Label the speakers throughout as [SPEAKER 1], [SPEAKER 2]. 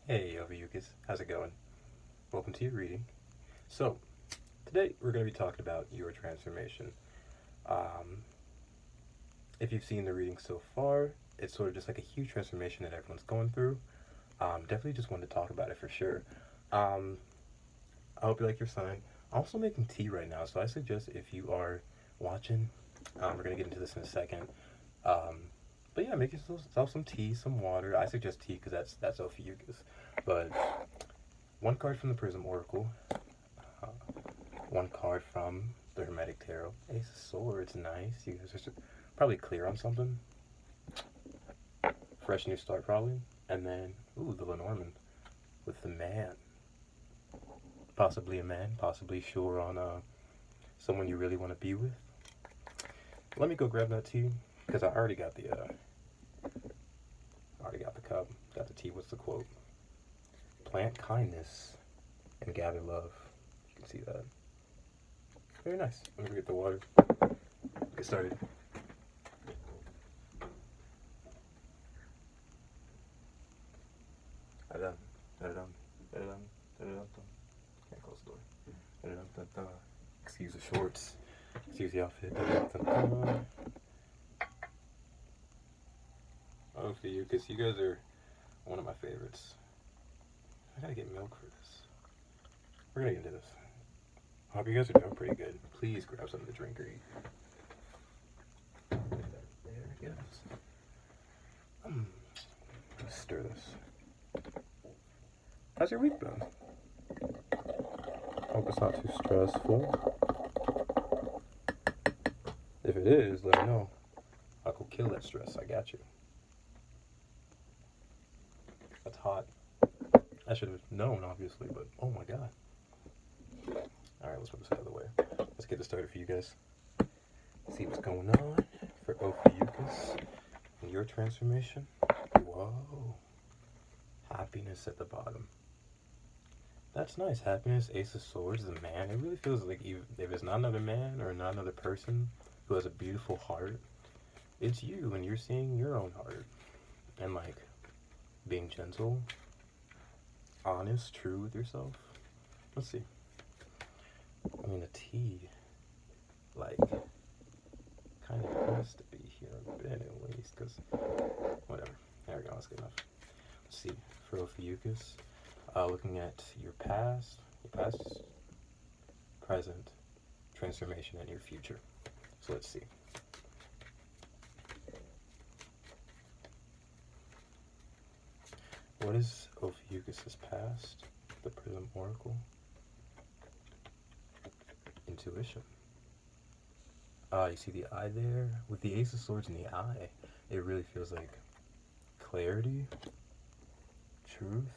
[SPEAKER 1] Hey, ophiuchus, how's it going? Welcome to your reading. So, today we're going to be talking about your transformation. If you've seen the reading so far, it's sort of just like a huge transformation that everyone's going through. Definitely just wanted to talk about it for sure. I hope you like your sign. I'm also making tea right now, so I suggest if you are watching, we're going to get into this in a second. But yeah, make yourself some tea, some water. I suggest tea because that's ophiuchus. But one card from the Prism Oracle, one card from the Hermetic Tarot. Ace of Swords, nice. You guys are probably clear on something. Fresh new start, probably. And then, ooh, the Lenormand with the man. Possibly a man, possibly sure on someone you really want to be with. Let me go grab that tea because I already got the cup, got the tea. What's the quote? Plant kindness and gather love. You can see that. Very nice. Let me get the water. Get started. Can't close the door. Excuse the shorts. Excuse the outfit. Ophiuchus, you guys are one of my favorites. I gotta get milk for this. We're gonna get into this. I hope you guys are doing pretty good. Please grab something to drink or eat. There it goes. Let's stir this. How's your week been? Hope it's not too stressful. If it is, let me know. I'll go kill that stress. I got you. That's hot. I should have known, obviously, but oh my god. Alright, let's put this out of the way. Let's get this started for you guys. See what's going on for ophiuchus and your transformation. Whoa. Happiness at the bottom. That's nice. Happiness, Ace of Swords, the man. It really feels like if it's not another man or not another person who has a beautiful heart, it's you and you're seeing your own heart. And like being gentle, honest, true with yourself. Let's see. I mean, the tea, like, kind of has to be here a bit at least, because, whatever. There we go, that's good enough. Let's see, for ophiuchus, looking at your past, present, transformation, and your future. So let's see. What is ophiuchus's past? The Prism Oracle. Intuition. You see the eye there? With the Ace of Swords in the eye, it really feels like clarity, truth.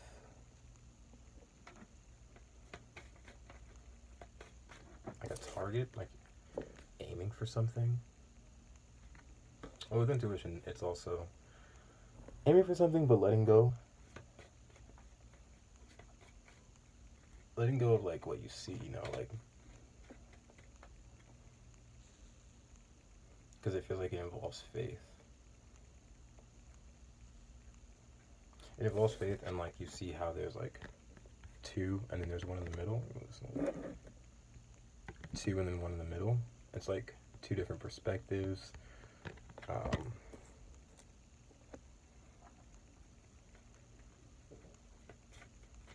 [SPEAKER 1] Like a target, like aiming for something. Well, with intuition, it's also aiming for something but letting go. Letting go of like what you see, you know, like, because it feels like it involves faith. It involves faith, and like you see how there's like two, and then there's one in the middle. Two, and then one in the middle. It's like two different perspectives.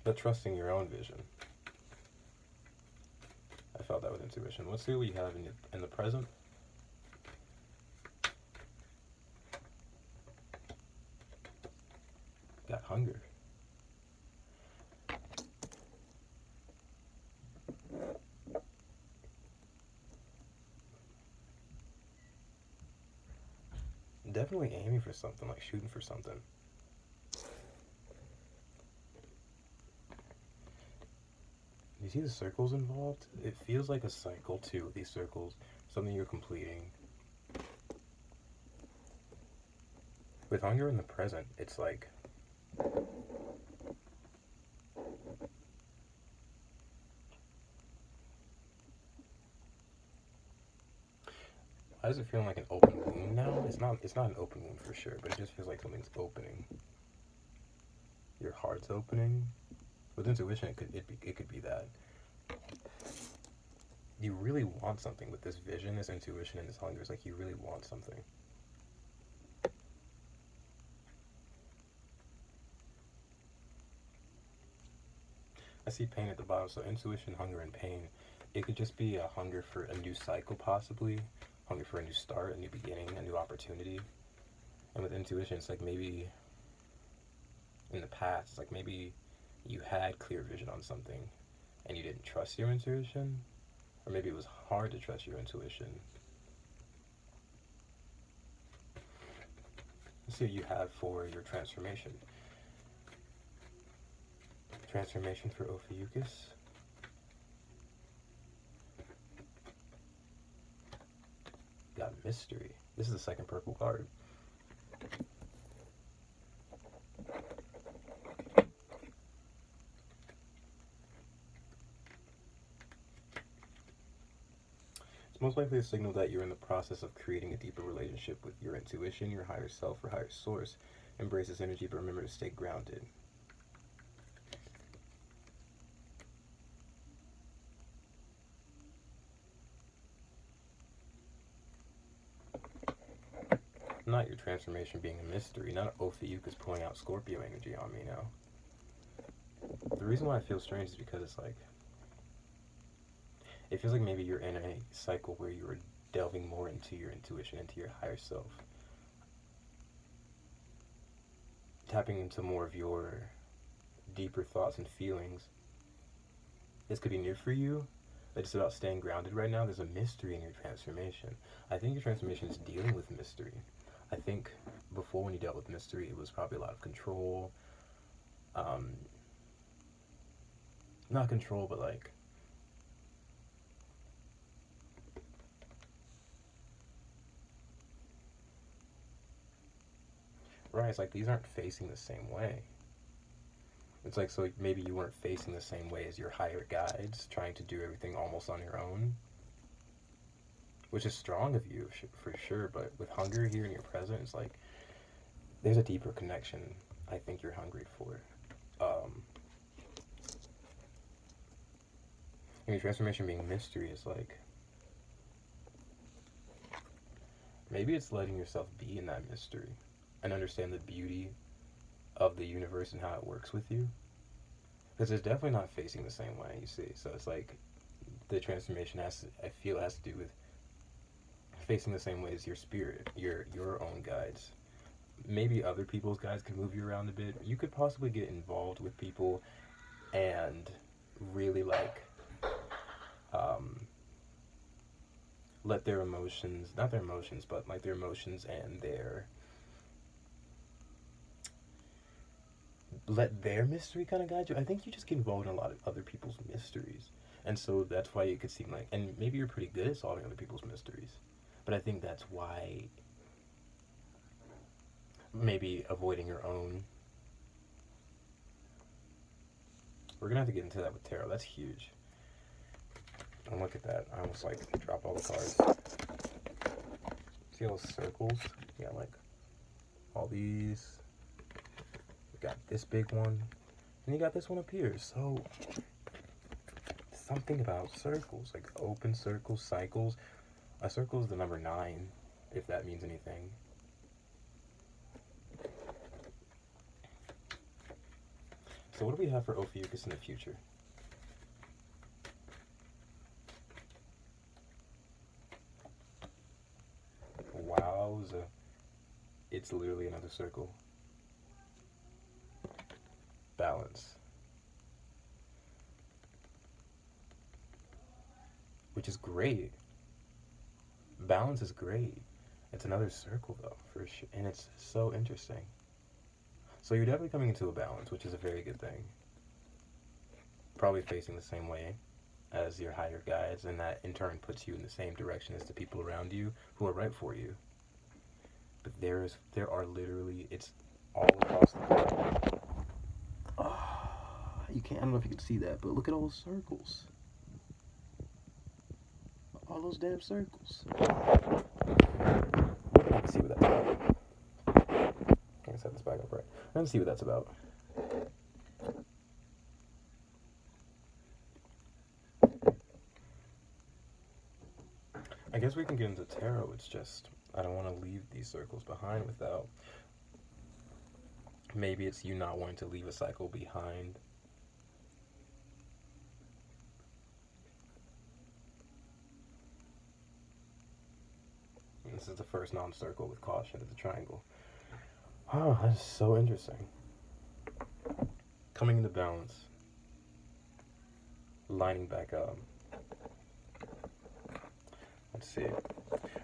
[SPEAKER 1] But trusting your own vision. I felt that with intuition. Let's see what we have in the present. Got hunger. Definitely aiming for something, like shooting for something. You see the circles involved? It feels like a cycle too, these circles. Something you're completing. With hunger in the present, it's like why does it feel like an open wound now? It's not an open wound for sure, but it just feels like something's opening. your heart's opening. With intuition, it could be that you really want something with this vision, this intuition, and this hunger. It's like you really want something. I see pain at the bottom, so intuition, hunger, and pain. It could just be a hunger for a new cycle, possibly. Hunger for a new start, a new beginning, a new opportunity. And with intuition, it's like maybe in the past, it's like maybe you had clear vision on something and you didn't trust your intuition, or maybe it was hard to trust your intuition. Let's see what you have for your transformation. Transformation for Ophiuchus. Got mystery. This is the second purple card. It's most likely a signal that you're in the process of creating a deeper relationship with your intuition, your higher self, or higher source. Embrace this energy, but remember to stay grounded. Not your transformation being a mystery, not Ophiuchus pulling out Scorpio energy on me now. The reason why I feel strange is because it's like, it feels like maybe you're in a cycle where you're delving more into your intuition, into your higher self. Tapping into more of your deeper thoughts and feelings. This could be new for you, but it's about staying grounded right now. There's a mystery in your transformation. I think your transformation is dealing with mystery. I think before, when you dealt with mystery, it was probably a lot of control. Not control, but like, right, it's like these aren't facing the same way. It's like, so maybe you weren't facing the same way as your higher guides, trying to do everything almost on your own. Which is strong of you, for sure, but with hunger here in your present, it's like, there's a deeper connection I think you're hungry for. And your transformation being mystery is like, maybe it's letting yourself be in that mystery and understand the beauty of the universe and how it works with you. Because it's definitely not facing the same way, you see. So it's like, the transformation has to do with facing the same way as your spirit, your own guides. Maybe other people's guides can move you around a bit. You could possibly get involved with people and really like let their emotions, not their emotions, but like their emotions and let their mystery kind of guide you. I think you just get involved in a lot of other people's mysteries. And so that's why it could seem like, and maybe you're pretty good at solving other people's mysteries. But I think that's why maybe avoiding your own. We're gonna have to get into that with tarot. That's huge. And look at that. I almost like dropped all the cards. See all those circles? Yeah, like all these. We got this big one. And you got this one up here. So something about circles, like open circles, cycles. A circle is the number 9, if that means anything. So what do we have for Ophiuchus in the future? Wowza. It's literally another circle. Balance. Which is great. Balance is great. It's another circle though, for sure. And it's so interesting. So you're definitely coming into a balance, which is a very good thing. Probably facing the same way as your higher guides, and that in turn puts you in the same direction as the people around you who are right for you. But there are literally, it's all across the board. You can't, I don't know if you can see that, but look at all those circles. All those damn circles. We're gonna have to see what that's about. I can set this back up right. I'm gonna see what that's about. I guess we can get into tarot. It's just, I don't want to leave these circles behind without, maybe it's you not wanting to leave a cycle behind. And this is the first non-circle with caution at the triangle. Oh, that is so interesting. Coming into balance. Lining back up. Let's see.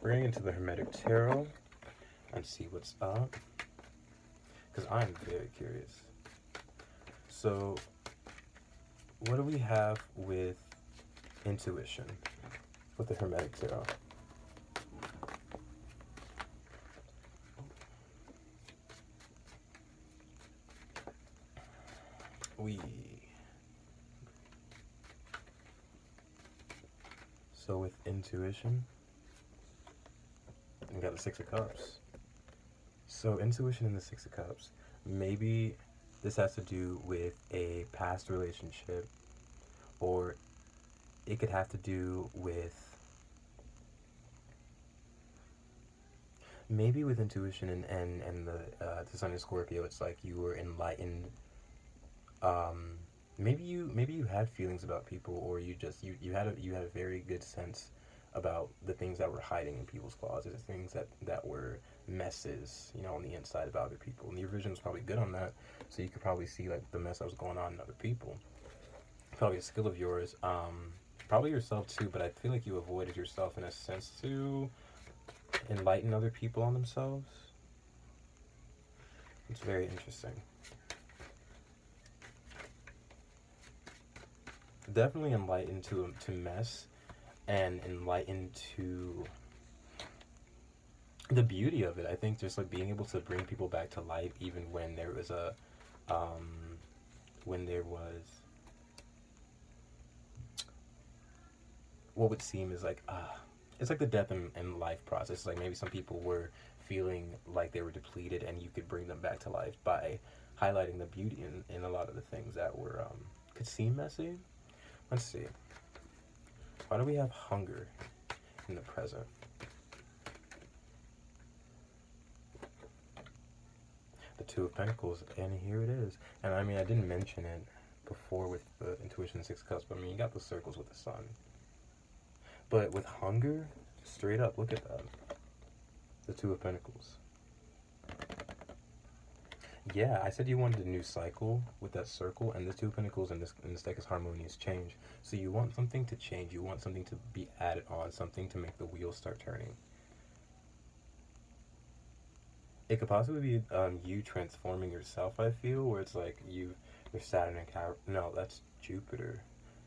[SPEAKER 1] We're going to get into the Hermetic Tarot and see what's up. Because I'm very curious. So, what do we have with intuition with the Hermetic Tarot? So with intuition, we got the Six of Cups. So intuition in the Six of Cups. Maybe this has to do with a past relationship, or it could have to do with, maybe with intuition and the Sun in Scorpio, it's like you were enlightened. Maybe you had feelings about people, or you had a very good sense about the things that were hiding in people's closets, things that were messes, on the inside of other people. And your vision was probably good on that, so you could probably see like the mess that was going on in other people. Probably a skill of yours, probably yourself too. But I feel like you avoided yourself in a sense to enlighten other people on themselves. It's very interesting. Definitely enlightened to mess, and enlightened to the beauty of it. I think just like being able to bring people back to life, even when there was what would seem is like it's like the death and life process. It's like maybe some people were feeling like they were depleted, and you could bring them back to life by highlighting the beauty in a lot of the things that were could seem messy. Let's see. Why do we have hunger in the present? The Two of Pentacles, and here it is. And I mean, I didn't mention it before with the intuition and Six of Cups, but I mean, you got the circles with the sun. But with hunger, straight up, look at that. The Two of Pentacles. Yeah, I said you wanted a new cycle with that circle, and the Two of Pentacles in this deck is harmonious change. So you want something to change, you want something to be added on, something to make the wheels start turning. It could possibly be you transforming yourself, I feel, where it's like there's Saturn and Capricorn. No, that's Jupiter.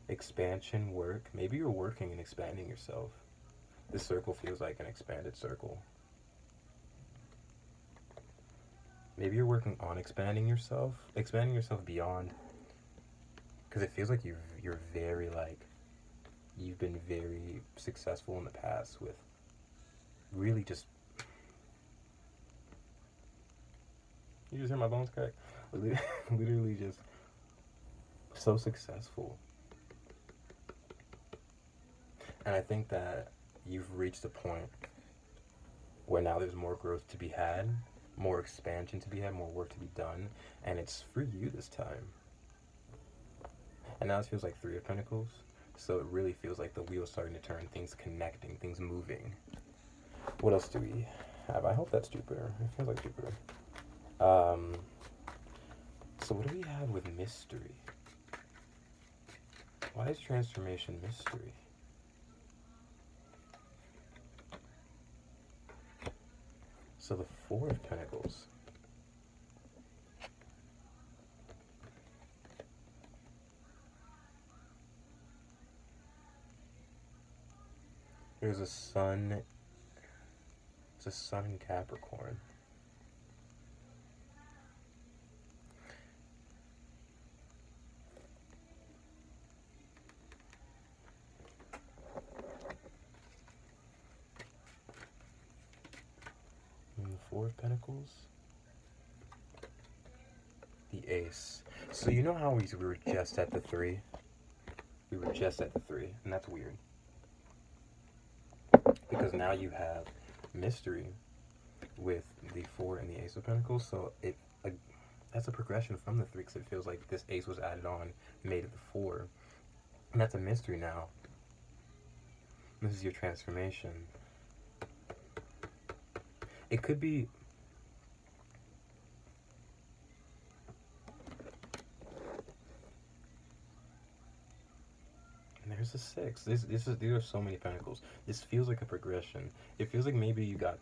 [SPEAKER 1] Expansion, work. Maybe you're working and expanding yourself. This circle feels like an expanded circle. Maybe you're working on expanding yourself beyond, because it feels like you're very like, you've been very successful in the past with really just, you just hear my bones crack? Literally just so successful. And I think that you've reached a point where now there's more growth to be had, more expansion to be had, more work to be done, and it's for you this time. And now it feels like Three of Pentacles, so it really feels like the wheel's starting to turn, things connecting, things moving. What else do we have? I hope that's Jupiter. It feels like Jupiter. So what do we have with mystery? Why is transformation mystery? So the Four of Pentacles. There's a sun. It's a sun in Capricorn. And the Four of Pentacles. The Ace. So you know how we were just at the 3? We were just at the 3, and that's weird. because now you have mystery with the 4 and the Ace of Pentacles. So that's a progression from the 3, because it feels like this Ace was added on, made it the 4, and that's a mystery now. This is your transformation. It could be and there's a 6. There are so many pentacles. This feels like a progression. It feels like maybe you got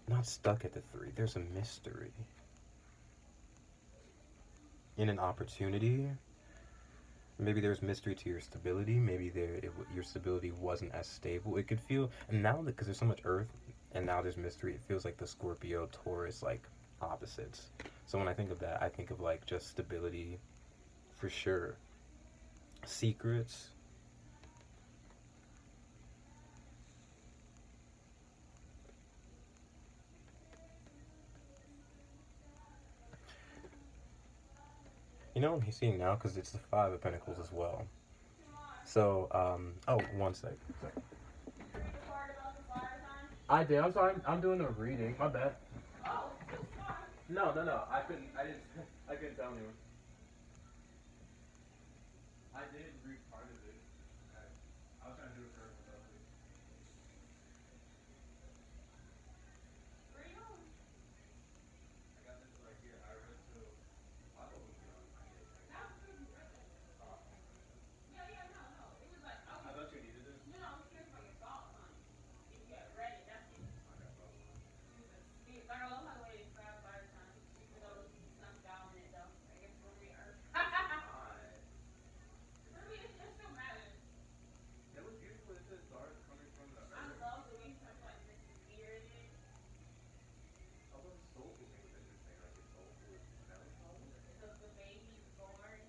[SPEAKER 1] not stuck at the 3. There's a mystery in an opportunity. Maybe there's mystery to your stability. Maybe your stability wasn't as stable. It could feel, and now because there's so much Earth, and now there's mystery, it feels like the Scorpio, Taurus, like opposites. So when I think of that, I think of like just stability, for sure. Secrets. You know what I'm seeing now? Because it's the 5 of Pentacles as well. So, oh, one sec. I did. I'm sorry. I'm doing a reading. My bad. No. I couldn't tell anyone. I did read part of it. I was trying to do it for everyone else. Where are you going? I got this right here. I read to. I thought we were on. I need a drink. That was pretty good. Oh, yeah, no. It was like I thought you needed this. No, I was curious about your thoughts on it. If you had read it, that's it. I got thoughts on it. Like I love how the way it describes fire signs, even though the sun's down in it though. I guess it's only Earth. I mean, it still matters. It was beautiful. It says stars coming from the Earth. I love the way you touch like this fear in it. How about the soulful thing was interesting? Like the soulful melancholy. The baby born.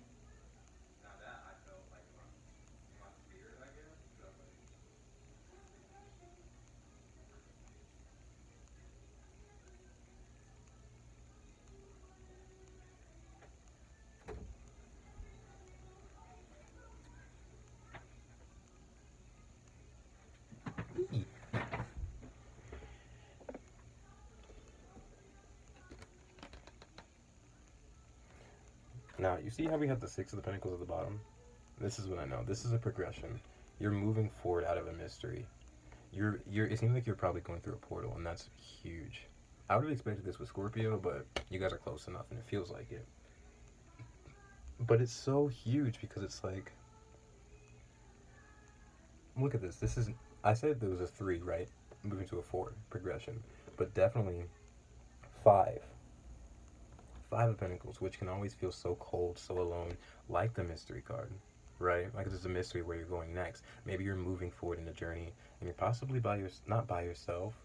[SPEAKER 1] Now that I felt like in my spirit, I guess. So like. Now, you see how we have the 6 of the Pentacles at the bottom? This is what I know. This is a progression. You're moving forward out of a mystery. It seems like you're probably going through a portal, and that's huge. I would have expected this with Scorpio, but you guys are close enough, and it feels like it. But it's so huge because it's like, look at this. I said there was a 3, right? Moving to a 4 progression, but definitely 5. 5 of Pentacles, which can always feel so cold, so alone, like the mystery card, right? Like there's a mystery where you're going next. Maybe you're moving forward in a journey, and you're possibly not by yourself,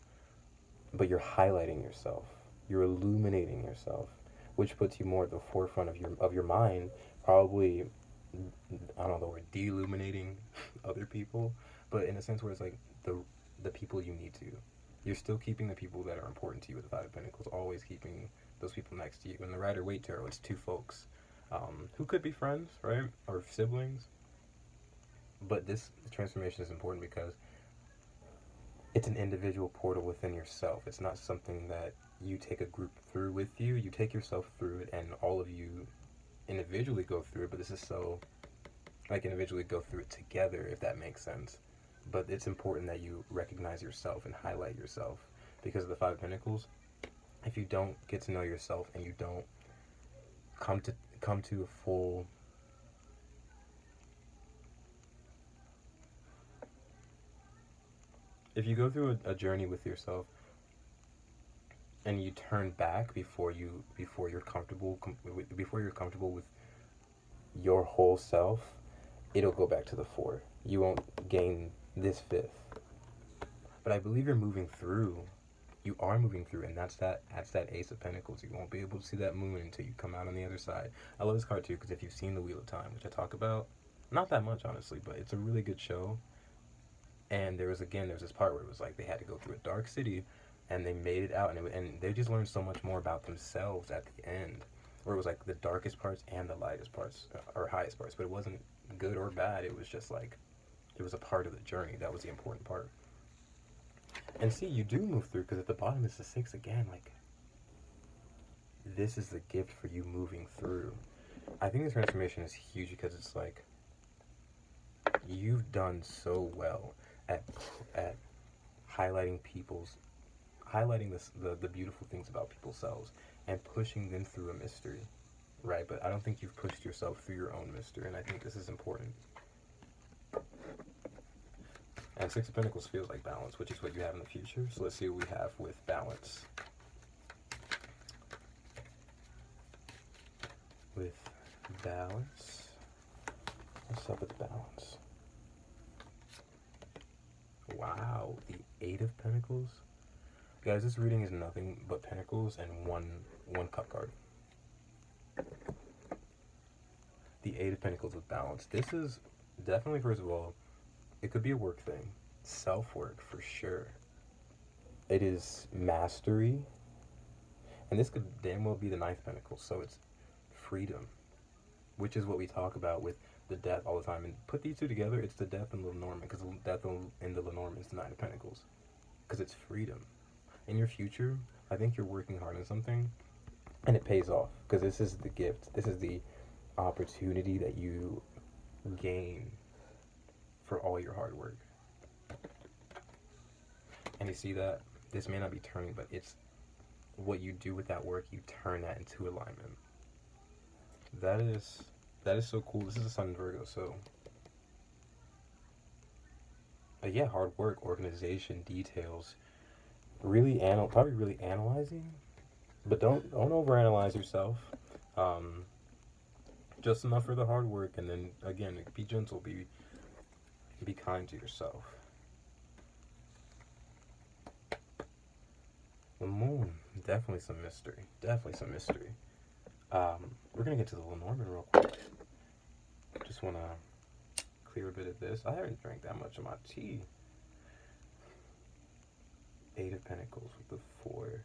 [SPEAKER 1] but you're highlighting yourself. You're illuminating yourself, which puts you more at the forefront of your mind. Probably, I don't know the word, de-illuminating other people, but in a sense where it's like the people you need to. You're still keeping the people that are important to you with the 5 of Pentacles, always keeping those people next to you. In the Rider-Waite Tarot, it's 2 folks who could be friends, right, or siblings. But this transformation is important because it's an individual portal within yourself. It's not something that you take a group through with you. You take yourself through it, and all of you individually go through it. But this is so, like, individually go through it together, if that makes sense. But it's important that you recognize yourself and highlight yourself, because of the 5 of Pentacles. If you don't get to know yourself and you don't come to a full if you go through a journey with yourself and you turn back before you're comfortable with your whole self, it'll go back to the 4. You won't gain this 5th. But I believe you're moving through. You are moving through, and that's that Ace of Pentacles. You won't be able to see that moon until you come out on the other side. I love this card too because if you've seen The Wheel of Time, which I talk about, not that much honestly, but it's a really good show. And there was this part where it was like they had to go through a dark city, and they made it out, and they just learned so much more about themselves at the end, where it was like the darkest parts and the lightest parts, or highest parts, but it wasn't good or bad. It was just like It was a part of the journey. That was the important part. And see, you do move through, because at the bottom is the 6 again. Like, this is the gift for you moving through. I think this transformation is huge because it's like, you've done so well at highlighting the beautiful things about people's selves and pushing them through a mystery, right? But I don't think you've pushed yourself through your own mystery, and I think this is important. And 6 of Pentacles feels like balance, which is what you have in the future. So let's see what we have with balance. With balance. What's up with balance? Wow, the 8 of Pentacles. Guys, this reading is nothing but Pentacles and one cup card. The 8 of Pentacles with balance. This is definitely, first of all, it could be a work thing. Self-work, for sure. It is mastery. And this could damn well be the 9th Pentacle. So it's freedom, which is what we talk about with the death all the time. And put these two together, it's the death in the lenormand, because the death in the lenormand is the 9 of Pentacles. Because it's freedom. In your future, I think you're working hard on something, and it pays off. Because this is the gift. This is the opportunity that you gain for all your hard work. And you see that? This may not be turning, but it's what you do with that work, you turn that into alignment. That is so cool. This is a Sun in Virgo, so yeah, hard work, organization, details, probably really analyzing, but don't overanalyze yourself. Just enough for the hard work, and then again, be gentle, be kind to yourself. The moon, definitely some mystery. We're gonna get to the Lenormand real quick. Just wanna clear a bit of this. I haven't drank that much of my tea. 8 of Pentacles with the 4.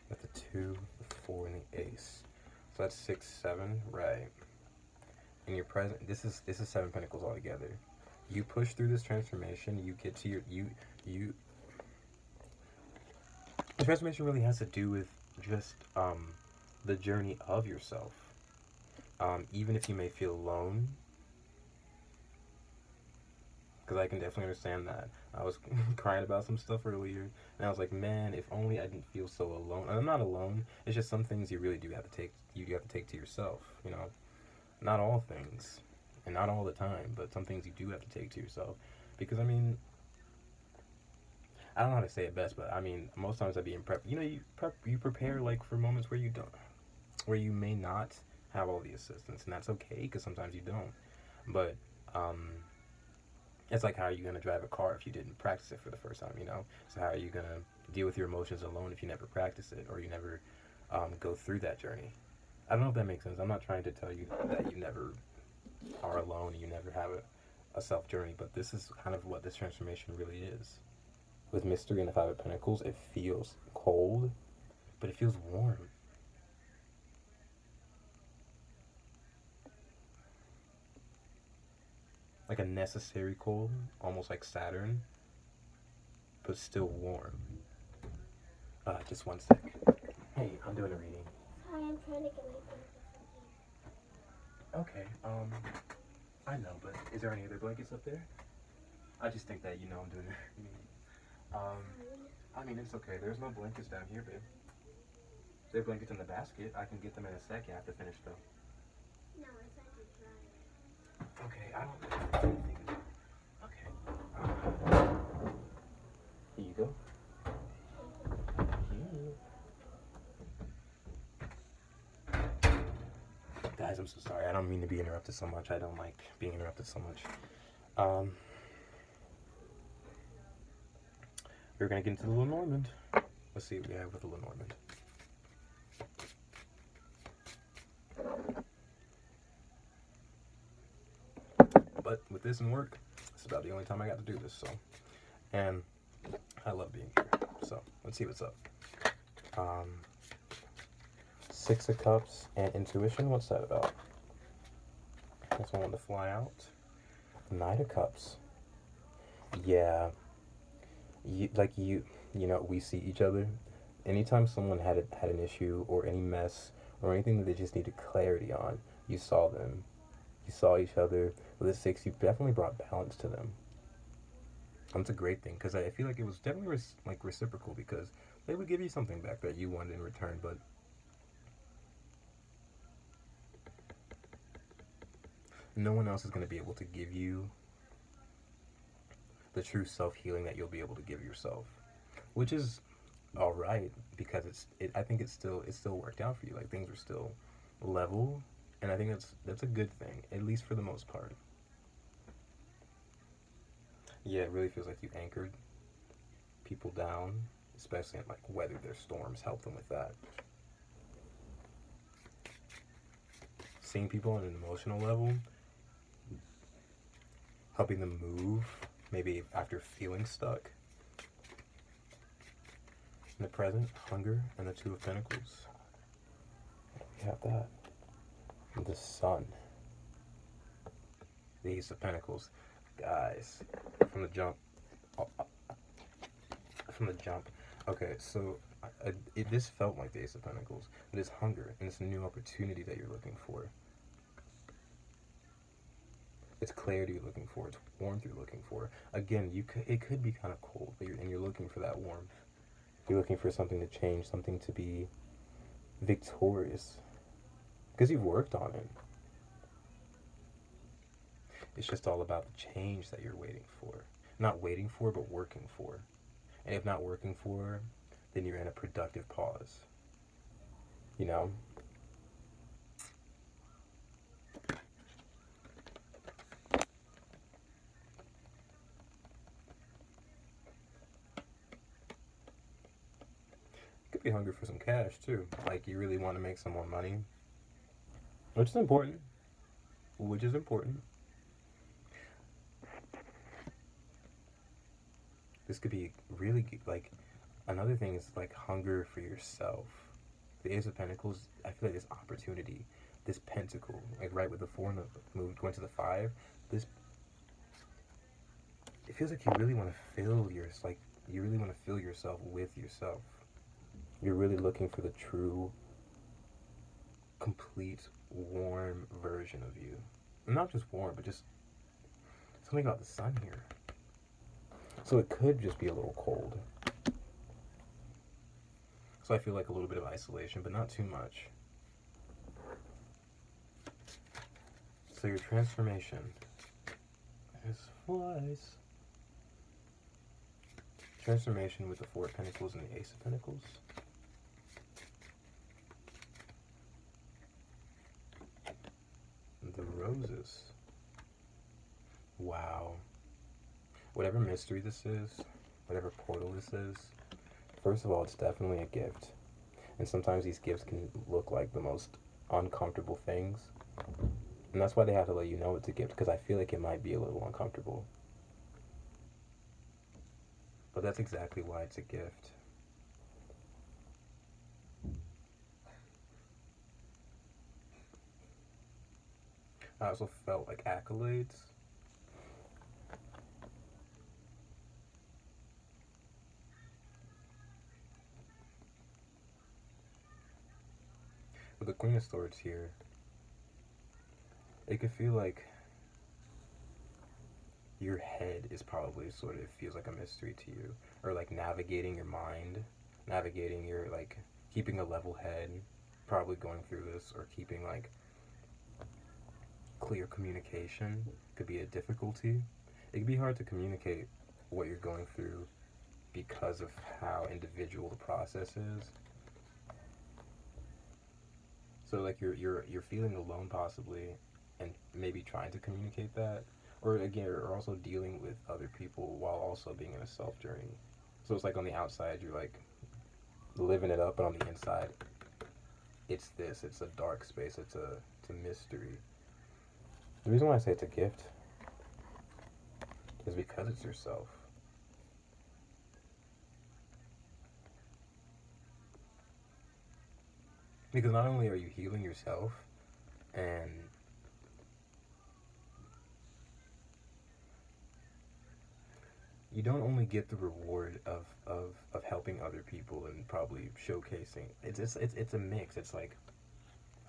[SPEAKER 1] With the 2, the 4, and the Ace. So that's 6, 7, right? And you're present. This is 7 Pentacles altogether. You push through this transformation. You get to your The transformation really has to do with just the journey of yourself. Even if you may feel alone, because I can definitely understand that. I was crying about some stuff earlier, and I was like, man, if only I didn't feel so alone. And I'm not alone. It's just some things you really do have to take. You have to take to yourself. You know, not all things, and not all the time, but some things you do have to take to yourself. Because I mean, I don't know how to say it best, but I mean, most times I'd be in prep. You know, you prepare like for moments where you may not have all the assistance, and that's okay, because sometimes you don't. But it's like, how are you going to drive a car if you didn't practice it for the first time, you know? So how are you going to deal with your emotions alone if you never practice it, or you never go through that journey? I don't know if that makes sense. I'm not trying to tell you that you never are alone and you never have a self journey, but this is kind of what this transformation really is. With Mystery and the 5 of Pentacles, it feels cold, but it feels warm. Like a necessary cold, almost like Saturn, but still warm. Just one sec. Hey, I'm doing a reading.
[SPEAKER 2] Hi, I'm trying to get my blanket.
[SPEAKER 1] Okay, I know, but is there any other blankets up there? I just think that, you know, I'm doing a reading. I mean, it's okay. There's no blankets down here, babe. There are blankets in the basket. I can get them in a second. I have to finish, though.
[SPEAKER 2] No, I said to dry it.
[SPEAKER 1] Okay, I don't think it's... Okay. Here you go. Guys, I'm so sorry. I don't mean to be interrupted so much. I don't like being interrupted so much. We're going to get into the Lenormand. Let's see what we have with the Lenormand. But with this and work, it's about the only time I got to do this, so. And I love being here. So, let's see what's up. Six of Cups and intuition. What's that about? That's one to fly out. Knight of Cups. Yeah, you know, we see each other. Anytime someone had an issue or any mess or anything that they just needed clarity on, you saw them. You saw each other. With the six, you definitely brought balance to them. That's a great thing because I feel like it was definitely like reciprocal because they would give you something back that you wanted in return, but no one else is going to be able to give you the true self-healing that you'll be able to give yourself, which is all right because I think it still worked out for you. Like things were still level, and I think that's a good thing, at least for the most part. Yeah, it really feels like you anchored people down, especially in like weathered their storms, help them with that. Seeing people on an emotional level, helping them move, maybe after feeling stuck. In the present, hunger, and the Two of Pentacles. We have that. The Sun. The Ace of Pentacles. Guys, from the jump. From the jump. Okay, so this felt like the Ace of Pentacles. But it's hunger, and it's a new opportunity that you're looking for. It's clarity you're looking for. It's warmth you're looking for. Again, it could be kind of cold, but you're looking for that warmth. You're looking for something to change, something to be victorious. Because you've worked on it. It's just all about the change that you're waiting for. Not waiting for, but working for. And if not working for, then you're in a productive pause. You know? Could be hungry for some cash too. Like you really want to make some more money. Which is important. Which is important. This could be really like another thing is like hunger for yourself. The Ace of Pentacles, I feel like this opportunity, this pentacle, like right with the four and the move going to the five, this it feels like you really want to you really want to fill yourself with yourself. You're really looking for the true, complete, warm version of you. Not just warm, but just something about the sun here. So it could just be a little cold. So I feel like a little bit of isolation, but not too much. So your transformation is flies. Transformation with the Four of Pentacles and the Ace of Pentacles. The roses. Wow. Whatever mystery this is, whatever portal this is, first of all, it's definitely a gift. And sometimes these gifts can look like the most uncomfortable things. And that's why they have to let you know it's a gift, because I feel like it might be a little uncomfortable. But that's exactly why it's a gift. I also felt like accolades. With the Queen of Swords here, it could feel like your head is probably sort of feels like a mystery to you, or like navigating your mind, navigating your like keeping a level head, probably going through this, or keeping like clear communication could be a difficulty. It can be hard to communicate what you're going through because of how individual the process is. So like you're feeling alone possibly, and maybe trying to communicate that, or again, or also dealing with other people while also being in a self journey. So it's like on the outside you're like living it up, but on the inside, it's a dark space. It's a mystery. The reason why I say it's a gift is because it's yourself. Because not only are you healing yourself, and you don't only get the reward of helping other people and probably showcasing. It's a mix. It's like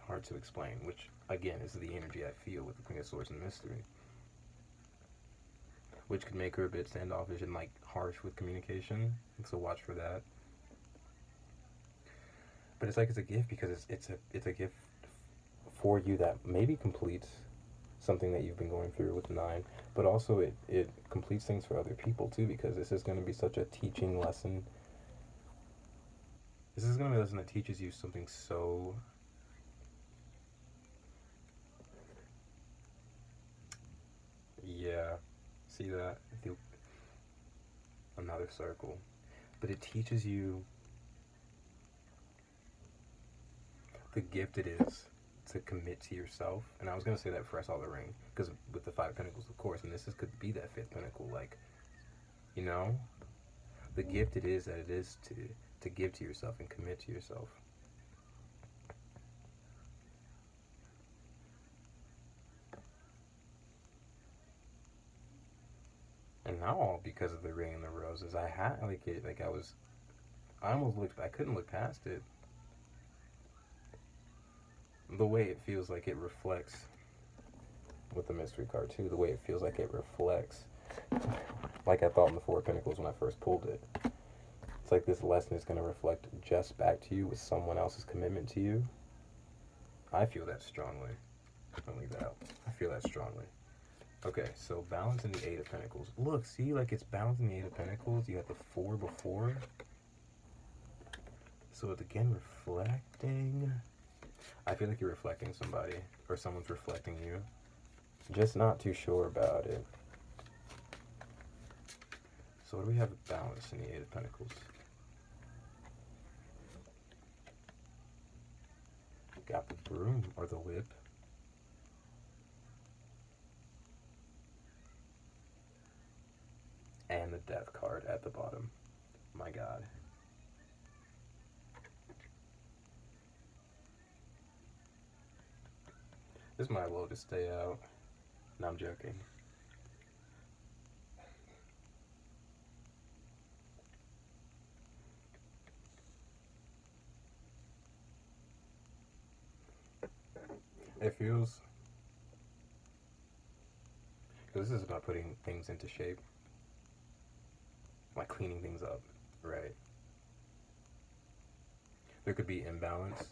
[SPEAKER 1] hard to explain, which again is the energy I feel with the Queen of Swords and Mystery, which could make her a bit standoffish and like harsh with communication. So watch for that. But it's like it's a gift because it's a gift for you that maybe completes something that you've been going through with the 9, but also it completes things for other people too, because this is going to be such a teaching lesson. This is going to be a lesson that teaches you something so yeah, see that? Another circle. But it teaches you the gift it is to commit to yourself. And I was going to say that before I saw the ring, because with the 5 of Pentacles, of course, and could be that 5th Pentacle, like, you know, the gift it is that it is to give to yourself and commit to yourself. And now all because of the ring and the roses, I had I couldn't look past it. The way it feels like it reflects with the mystery card too, the way it feels like it reflects, like I thought in the 4 of Pentacles when I first pulled it. It's like this lesson is going to reflect just back to you with someone else's commitment to you. I feel that strongly. I'll leave that out. I feel that strongly. Okay, so balance in the 8 of Pentacles. Look, see, like it's balance in the 8 of Pentacles. You had the 4 before. So it's again reflecting. I feel like you're reflecting somebody, or someone's reflecting you. Just not too sure about it. So what do we have balance in the 8 of Pentacles? Got the broom, or the whip. And the death card at the bottom. My God. This might well just stay out. No, I'm joking. It feels... This is about putting things into shape. Like cleaning things up, right? There could be imbalance.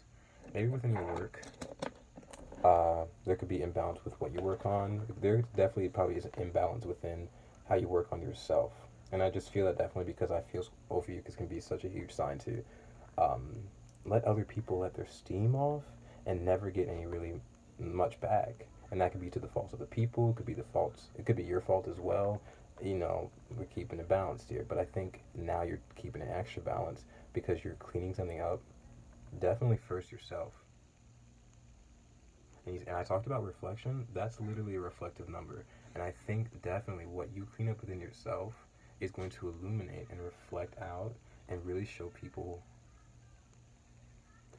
[SPEAKER 1] Maybe within your work. There could be imbalance with what you work on. There definitely probably is an imbalance within how you work on yourself. And I just feel that definitely because I feel ophiuchus can be such a huge sign to let other people let their steam off and never get any really much back. And that could be to the fault of the people, it could be it could be your fault as well. You know, we're keeping it balanced here. But I think now you're keeping it extra balanced because you're cleaning something up. Definitely first yourself. And I talked about reflection. That's literally a reflective number. And I think definitely what you clean up within yourself is going to illuminate and reflect out and really show people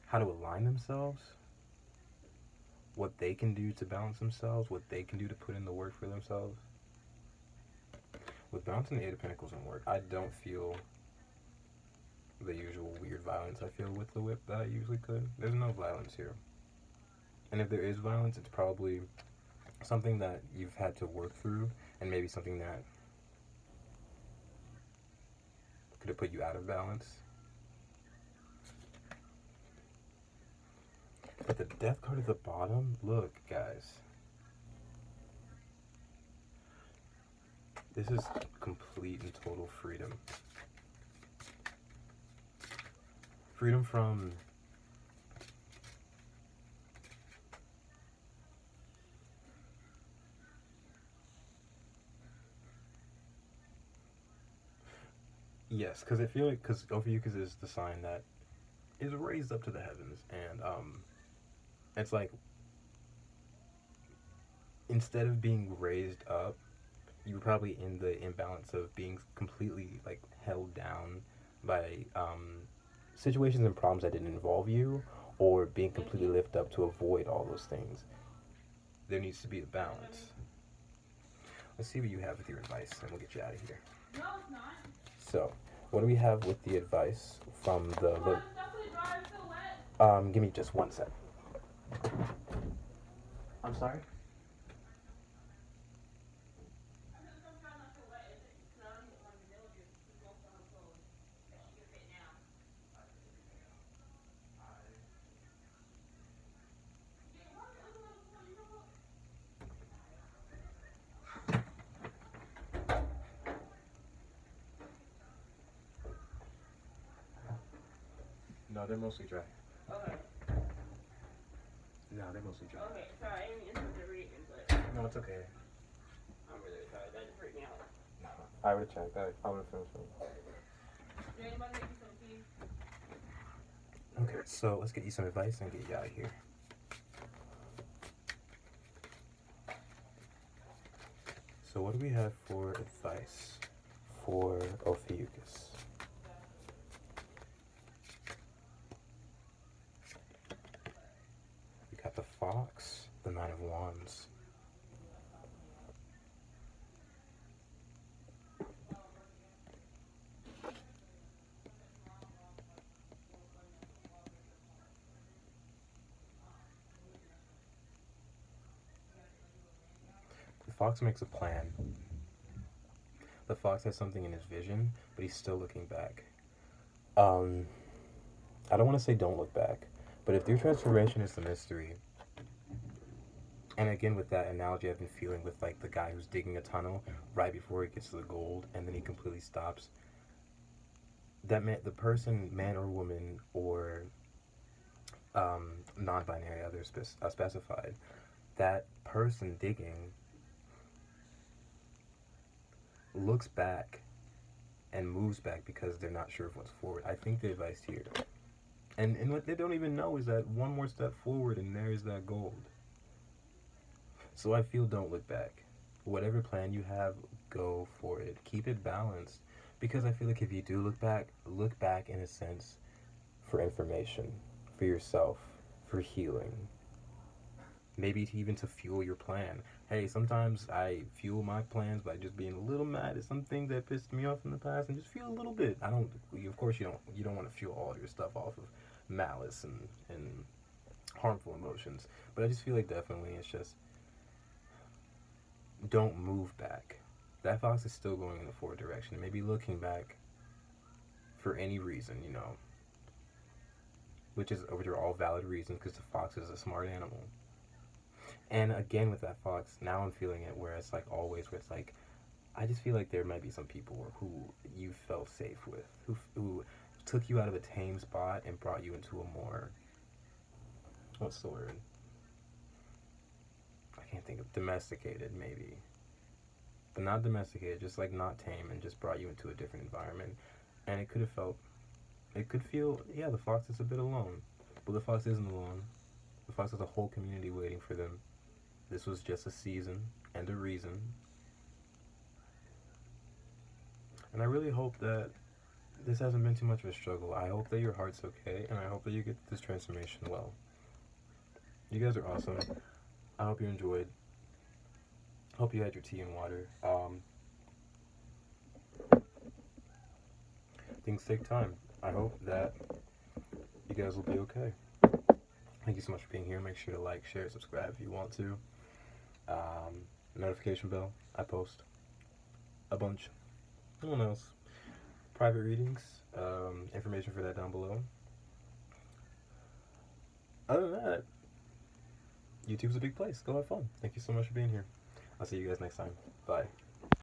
[SPEAKER 1] how to align themselves, what they can do to balance themselves, what they can do to put in the work for themselves. With balancing the 8 of Pentacles in work, I don't feel the usual weird violence I feel with the whip that I usually could. There's no violence here. And if there is violence, it's probably something that you've had to work through, and maybe something that could have put you out of balance. But the death card at the bottom, look, guys. This is complete and total freedom. Freedom from... Yes, because I feel like, because ophiuchus is the sign that is raised up to the heavens, and it's like, instead of being raised up, you were probably in the imbalance of being completely like held down by situations and problems that didn't involve you, or being completely lifted up to avoid all those things. There needs to be a balance. Let's see what you have with your advice, and we'll get you out of here.
[SPEAKER 3] No, it's not.
[SPEAKER 1] So, what do we have with the advice from the...
[SPEAKER 3] Oh, the stuff for the dryer is still wet.
[SPEAKER 1] Give me just one sec. I'm sorry?
[SPEAKER 3] I said the stuff dry's not still wet, is it? Because I don't even want to know if it's going to her clothes. That she can fit now. Yeah, why the other one before you know what?
[SPEAKER 1] No, they're mostly dry.
[SPEAKER 3] Okay.
[SPEAKER 1] No, they're mostly dry.
[SPEAKER 3] Okay, sorry, I didn't interrupt the reading, but
[SPEAKER 1] No, it's okay.
[SPEAKER 3] I'm really sorry. That just freaked me out.
[SPEAKER 1] No, I would have checked. I would have finished it.
[SPEAKER 3] Did anybody make you some tea?
[SPEAKER 1] Okay, so let's get you some advice and get you out of here. So what do we have for advice for Ophiuchus? We got the Fox, the Nine of Wands. The Fox makes a plan. The Fox has something in his vision, but he's still looking back. I don't want to say don't look back, but if your transformation is the mystery, and again with that analogy I've been feeling with like the guy who's digging a tunnel right before he gets to the gold, and then he completely stops. That man, the person, man or woman, or non-binary, other specified, that person digging looks back and moves back because they're not sure of what's forward. I think the advice here, and what they don't even know is that one more step forward and there's that gold. So I feel don't look back. Whatever plan you have, go for it. Keep it balanced, because I feel like if you do look back in a sense for information, for yourself, for healing, maybe even to fuel your plan. Hey, sometimes I fuel my plans by just being a little mad at some things that pissed me off in the past, and just feel a little bit. Of course you don't want to fuel all your stuff off of malice and harmful emotions, but I just feel like definitely it's just don't move back. That fox is still going in the forward direction, maybe looking back for any reason, which are all valid reasons, because the fox is a smart animal. And again, with that fox, now I'm feeling it where it's like always, where it's like, I just feel like there might be some people who you felt safe with, who took you out of a tame spot and brought you into a more, what's the word? I can't think of, domesticated maybe. But not domesticated, just like not tame, and just brought you into a different environment. And it could feel, yeah, the fox is a bit alone. But the fox isn't alone. The fox has a whole community waiting for them. This was just a season and a reason. And I really hope that this hasn't been too much of a struggle. I hope that your heart's okay, and I hope that you get this transformation well. You guys are awesome. I hope you enjoyed. Hope you had your tea and water. Things take time. I hope that you guys will be okay. Thank you so much for being here. Make sure to like, share, subscribe if you want to. Notification bell. I post a bunch. Anyone else? Private readings. Information for that down below. Other than that, YouTube's a big place. Go have fun. Thank you so much for being here. I'll see you guys next time. Bye.